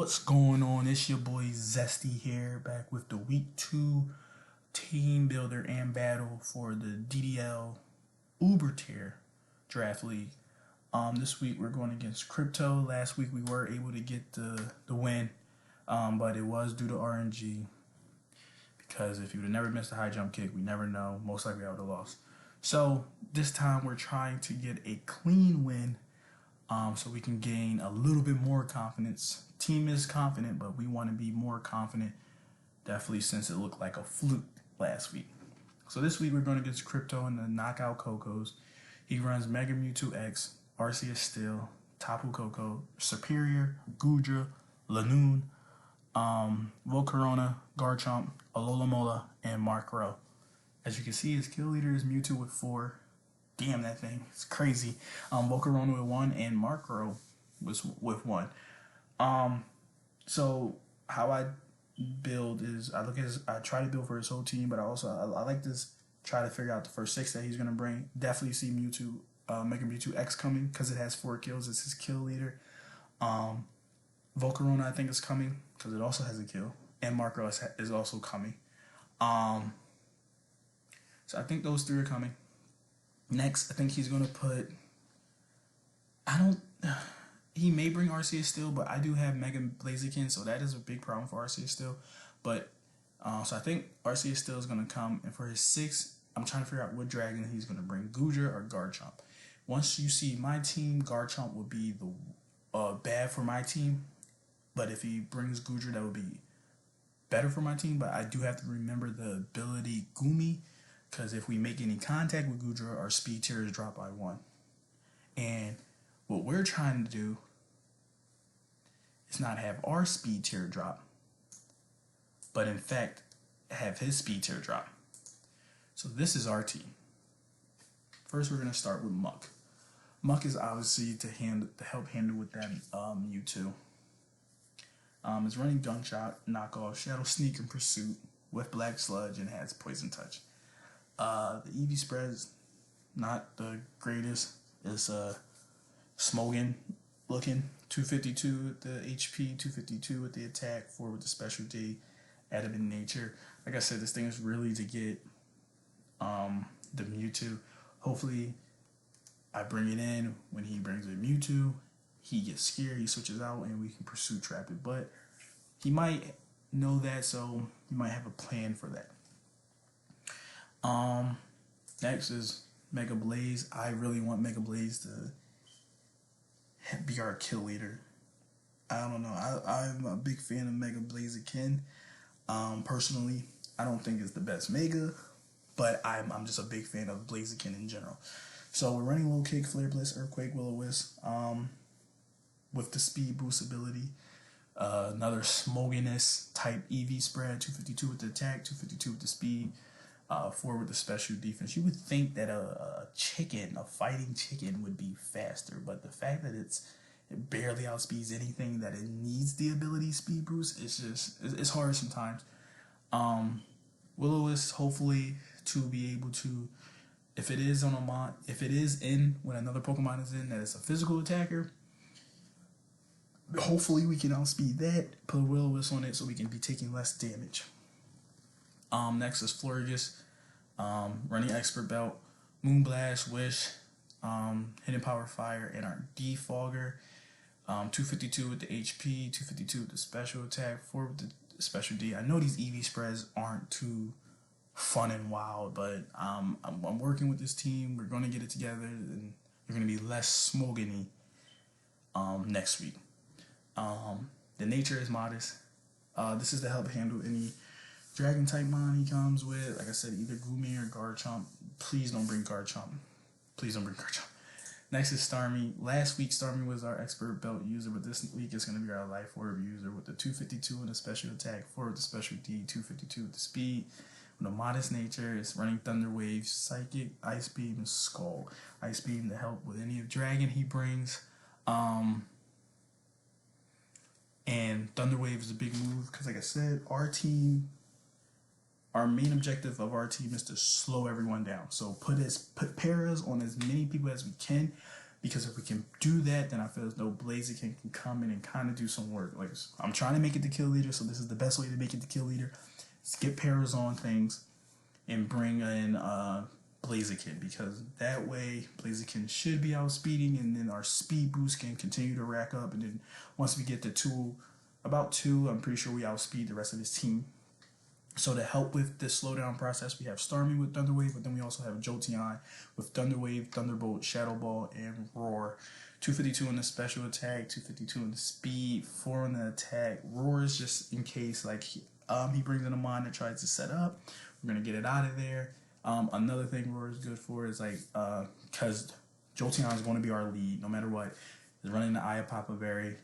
What's going on? It's your boy Zesty here, back with the Week 2 Team Builder and Battle for the DDL Uber Tier Draft League. This week we're going against Crypto. Last week we were able to get the win, but it was due to RNG. Because if you would have never missed a high jump kick, we never know. Most likely I would have lost. So this time we're trying to get a clean win, so we can gain a little bit more confidence. Team is confident, but we want to be more confident, definitely, since it looked like a fluke last week. So this week we're going against Crypto in the Knockout KoKos. He runs Mega Mewtwo X, Arceus Steel, Tapu KoKo, Superior, Gudra, Lanoon, Volcarona, Garchomp, Alola, and Markrow. As you can see, his kill leader is Mewtwo with 4. Damn, that thing, it's crazy. Volcarona with 1, and Markrow was with 1. So how I build is I try to build for his whole team, but I like to try to figure out the first 6 that he's gonna bring. Definitely see Mewtwo, Mega Mewtwo X coming because it has 4 kills. It's his kill leader. Volcarona I think is coming because it also has a kill, and Markrow is also coming. So I think those 3 are coming. Next, I think he's gonna put. He may bring Arceus Steel, but I do have Mega Blaziken, so that is a big problem for Arceus Steel. But so I think Arceus Steel is gonna come, and for his 6, I'm trying to figure out what dragon he's gonna bring, Gudra or Garchomp. Once you see my team, Garchomp would be the bad for my team, but if he brings Gudra, that would be better for my team. But I do have to remember the ability Gumi, because if we make any contact with Gudra, our speed tier is dropped by 1. And what we're trying to do is not have our speed tier drop, but in fact have his speed tier drop. So this is our team. First, we're going to start with Muck. Muck is obviously to help handle with that Mewtwo. It's running Gunshot, Knockoff, Shadow Sneak, and Pursuit with Black Sludge, and has Poison Touch. The EV spread is not the greatest. It's Smogan looking. 252 with the HP, 252 with the attack, 4 with the specialty, added in nature. Like I said, this thing is really to get the Mewtwo. Hopefully I bring it in. When he brings a Mewtwo, he gets scared, he switches out, and we can pursue trap it. But he might know that, so he might have a plan for that. Next is Mega Blaze. I really want Mega Blaze to be our kill leader. I don't know. I'm a big fan of Mega Blaziken. Personally, I don't think it's the best Mega, but I'm just a big fan of Blaziken in general. So we're running Low Kick, Flare Blitz, Earthquake, Will-O-Wisp, with the speed boost ability. Another Smoginess type EV spread, 252 with the attack, 252 with the speed, 4 with the special defense. You would think that a fighting chicken would be faster, but the fact that it barely outspeeds anything that it needs the ability speed boost, it's hard sometimes. Will-O-Wisp hopefully to be able to, if it is in when another Pokemon is in that is a physical attacker, hopefully we can outspeed that, put Will-O-Wisp on it so we can be taking less damage. Next is Florges, running Expert Belt, Moonblast, Wish, Hidden Power Fire, and our Defogger. 252 with the HP, 252 with the special attack, 4 with the special D. I know these EV spreads aren't too fun and wild, but I'm working with this team. We're going to get it together, and you're going to be less smogany next week. The nature is modest. This is to help handle any Dragon type mon he comes with. Like I said, either Gumi or Garchomp. Please don't bring Garchomp. Please don't bring Garchomp. Next is Starmie. Last week, Starmie was our Expert Belt user, but this week it's going to be our Life Orb user with the 252 and the special attack, 4 with the special D, 252 with the speed. With a modest nature, it's running Thunder Wave, Psychic, Ice Beam, and Skull. Ice Beam to help with any of Dragon he brings. And Thunder Wave is a big move because, like I said, our main objective of our team is to slow everyone down. So put paras on as many people as we can, because if we can do that, then I feel as though Blaziken can come in and kind of do some work. Like, I'm trying to make it the kill leader, so this is the best way to make it the kill leader. Get Pyroars on things and bring in Blaziken, because that way Blaziken should be outspeeding, and then our speed boost can continue to rack up, and then once we get to about 2, I'm pretty sure we outspeed the rest of his team. So to help with this slowdown process, we have Starmie with Thunder Wave, but then we also have Jolteon with Thunder Wave, Thunderbolt, Shadow Ball, and Roar. 252 in the special attack, 252 in the speed, 4 on the attack. Roar is just in case like he brings in a mon that tries to set up. We're gonna get it out of there. Another thing Roar is good for is like because Jolteon is going to be our lead no matter what. Is running the Eye of Papa Berry.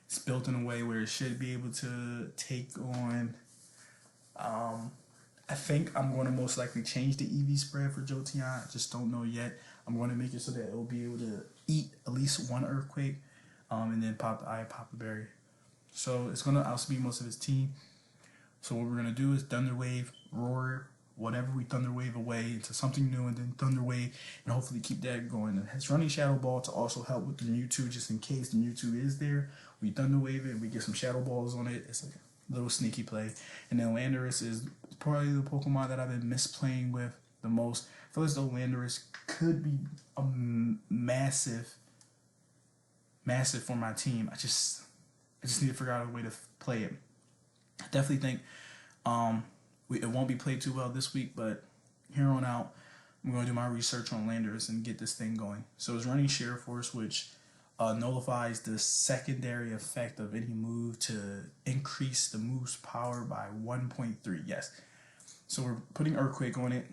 It's built in a way where it should be able to take on. I think I'm going to most likely change the EV spread for Jolteon. I just don't know yet. I'm going to make it so that it will be able to eat at least 1 Earthquake, and then pop the Eye of Papa Berry. So it's going to outspeed most of his team. So what we're going to do is Thunder Wave, Roar, whatever we Thunder Wave away into something new, and then Thunder Wave, and hopefully keep that going. And it's running Shadow Ball to also help with the Mewtwo, just in case the Mewtwo is there. We Thunder Wave it, we get some Shadow Balls on it. It's like a little sneaky play. And then Landorus is probably the Pokemon that I've been misplaying with the most. I feel as though Landorus could be a massive for my team. I just need to figure out a way to play it. I definitely think it won't be played too well this week, but here on out, I'm going to do my research on Landorus and get this thing going. So it's running Sheer Force, which nullifies the secondary effect of any move to increase the move's power by 1.3. Yes. So we're putting Earthquake on it.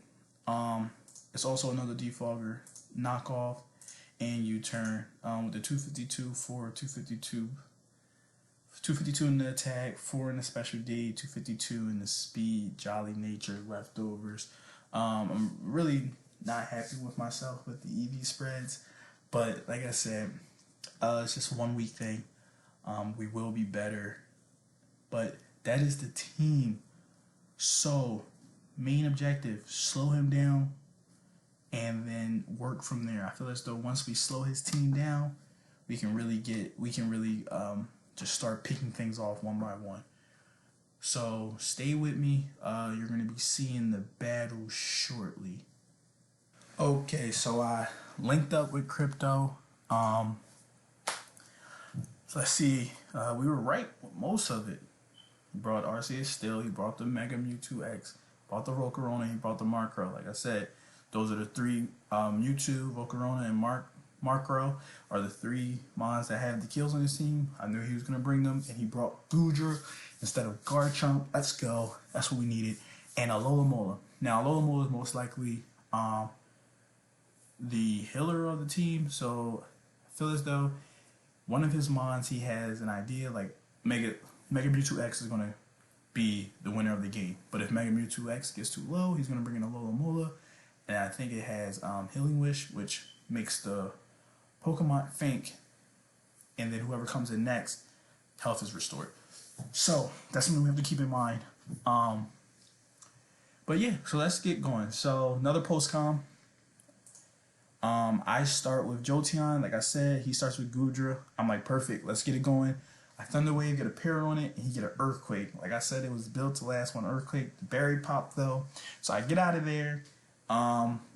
It's also another defogger, knockoff, and U-turn with the 252 for 252 in the attack, 4 in the special D, 252 in the speed, Jolly Nature, leftovers. I'm really not happy with myself with the EV spreads, but like I said, it's just 1 week thing. We will be better, but that is the team. So main objective, slow him down and then work from there. I feel as though once we slow his team down, we can really just start picking things off one by one. So stay with me. You're going to be seeing the battle shortly. Okay, so I linked up with Crypto. So let's see. We were right with most of it. He brought Arceus Still. He brought the Mega Mewtwo X. Brought the Volcarona. He brought the Markro. Like I said, those are the 3 Mewtwo, Volcarona, and Markro are the 3 mons that have the kills on his team. I knew he was going to bring them, and he brought Goodra instead of Garchomp. Let's go. That's what we needed. And Alola. Now, Alola is most likely the healer of the team, so I feel as though one of his mons, he has an idea, like Mega Mewtwo X is going to be the winner of the game. But if Mega Mewtwo X gets too low, he's going to bring in Alola. And I think it has Healing Wish, which makes the Pokemon faint, and then whoever comes in next, health is restored. So that's something we have to keep in mind. But yeah, so let's get going. So another post-com. I start with Jolteon. Like I said, he starts with Goodra. I'm like, perfect, let's get it going. I Thunder Wave, get a pair on it, and he get an Earthquake. Like I said, it was built to last 1 Earthquake. The berry pop though. So I get out of there.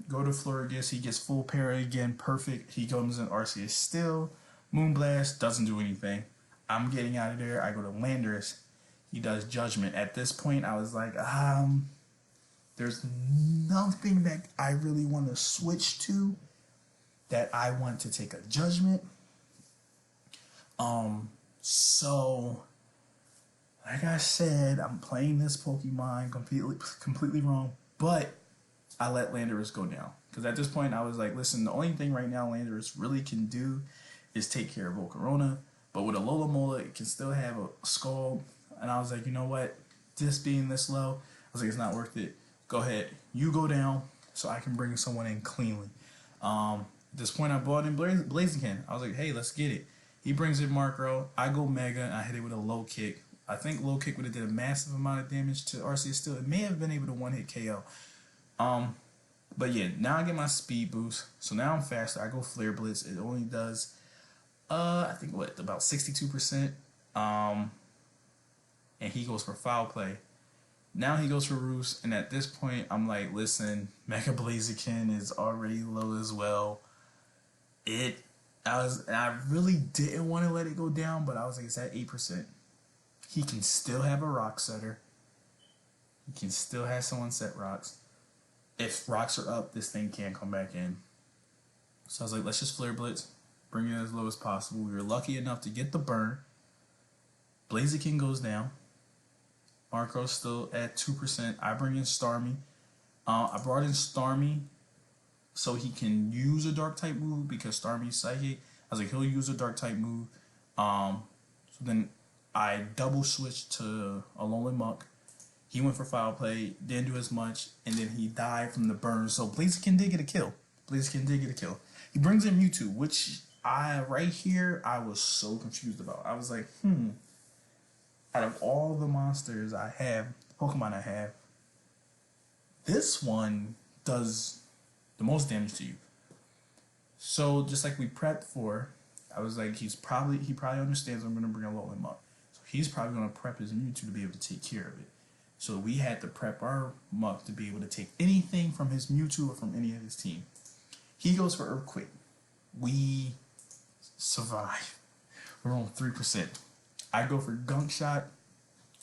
Go to Florges, he gets full para again, perfect. He comes in Arceus Still. Moonblast doesn't do anything. I'm getting out of there. I go to Landorus. He does Judgment. At this point, I was like, there's nothing that I really want to switch to that I want to take a Judgment. So like I said, I'm playing this Pokemon completely wrong, but I let Landorus go down. Because at this point, I was like, listen, the only thing right now Landorus really can do is take care of Volcarona. But with a Alola, it can still have a Scald. And I was like, you know what? Just being this low, I was like, it's not worth it. Go ahead. You go down so I can bring someone in cleanly. At this point, I brought in Blaziken. I was like, hey, let's get it. He brings in Markro. I go Mega, and I hit it with a low kick. I think low kick would have did a massive amount of damage to Arceus Still. It may have been able to one-hit KO. But yeah, now I get my speed boost. So now I'm faster. I go Flare Blitz. It only does, I think what, about 62%. And he goes for Foul Play. Now he goes for Roost. And at this point, I'm like, listen, Mega Blaziken is already low as well. I really didn't want to let it go down, but I was like, it's at 8%. He can still have a Rock Setter. He can still have someone set rocks. If rocks are up, this thing can't come back in. So I was like, let's just Flare Blitz. Bring it as low as possible. We were lucky enough to get the burn. Blaziken goes down. Marco's still at 2%. I bring in Starmie. I brought in Starmie so he can use a dark type move because Starmie's psychic. I was like, he'll use a dark type move. So then I double switched to Alolan Muck. He went for Foul Play, didn't do as much, and then he died from the burn. So Blaziken did get a kill. He brings in Mewtwo, which right here I was so confused about. I was like, out of all the monsters I have, Pokemon I have, this one does the most damage to you. So just like we prepped for, I was like, he probably understands I'm gonna bring Alolan Muck. So he's probably gonna prep his Mewtwo to be able to take care of it. So we had to prep our Muck to be able to take anything from his Mewtwo or from any of his team. He goes for Earthquake. We survive. We're on 3%. I go for Gunk Shot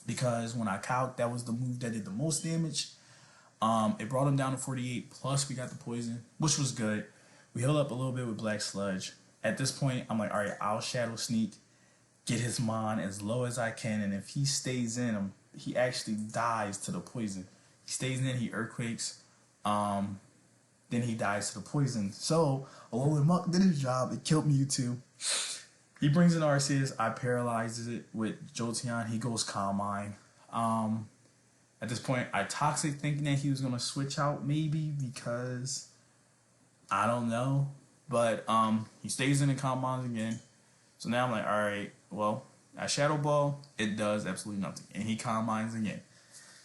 because when I calc, that was the move that did the most damage. It brought him down to 48. Plus, we got the poison, which was good. We healed up a little bit with Black Sludge. At this point, I'm like, all right, I'll Shadow Sneak, get his Mon as low as I can, and if he stays in him, he actually dies to the poison. He stays in, he Earthquakes, then he dies to the poison. So, Alolan Muck did his job. It killed Mewtwo. He brings in Arceus. I paralyzes it with Jolteon. He goes Calm Mind. At this point, I Toxic thinking that he was going to switch out maybe because, I don't know. But he stays in and Calm Minds again. So now I'm like, all right, well, at Shadow Ball, it does absolutely nothing. And he Calm Minds again.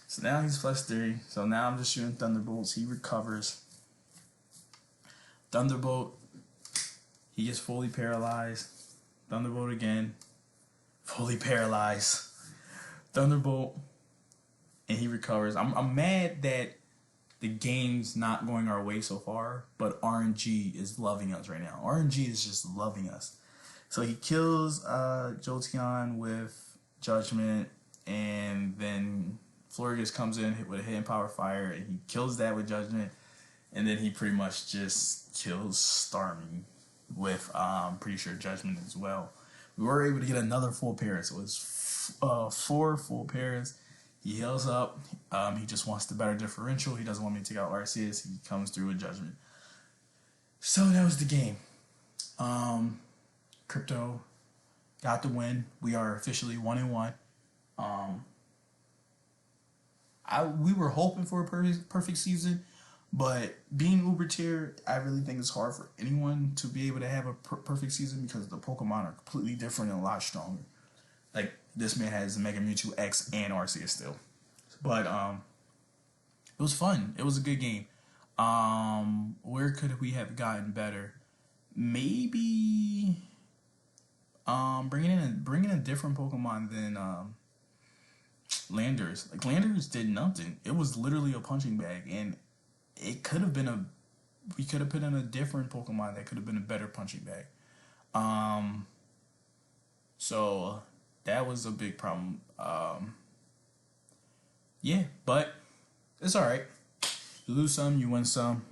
So now he's +3. So now I'm just shooting Thunderbolts. He recovers. Thunderbolt. He gets fully paralyzed. Thunderbolt again. Fully paralyzed. Thunderbolt. And he recovers. I'm mad that the game's not going our way so far, but RNG is loving us right now. RNG is just loving us. So he kills Jolteon with Judgment, and then Florges comes in with a Hidden Power Fire, and he kills that with Judgment, and then he pretty much just kills Starmie with, pretty sure, Judgment as well. We were able to get another full pair, so it's 4 full pairs. He heals up. He just wants the better differential. He doesn't want me to take out Arceus. He comes through with Judgment. So that was the game. Crypto got the win. We are officially 1-1. We were hoping for a perfect season, but being Uber tier, I really think it's hard for anyone to be able to have a perfect season because the Pokemon are completely different and a lot stronger. Like, this man has Mega Mewtwo X and Arceus still. But it was fun. It was a good game. Where could we have gotten better? Maybe bringing in a different Pokemon than Landers. Like, Landers did nothing. It was literally a punching bag, and it could have been we could have put in a different Pokemon that could have been a better punching bag. So that was a big problem. Yeah, but it's all right. You lose some, you win some.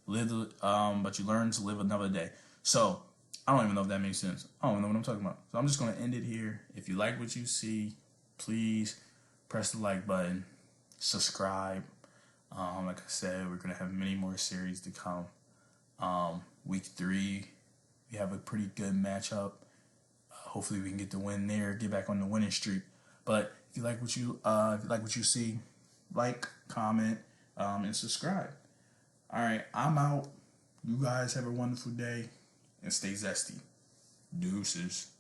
But you learn to live another day. So I don't even know if that makes sense. I don't know what I'm talking about. So I'm just gonna end it here. If you like what you see, please press the like button, subscribe. Like I said, we're gonna have many more series to come. Week 3, we have a pretty good matchup. Hopefully we can get the win there, get back on the winning streak. But if you like what you see, like, comment, and subscribe. All right, I'm out. You guys have a wonderful day and stay zesty. Deuces.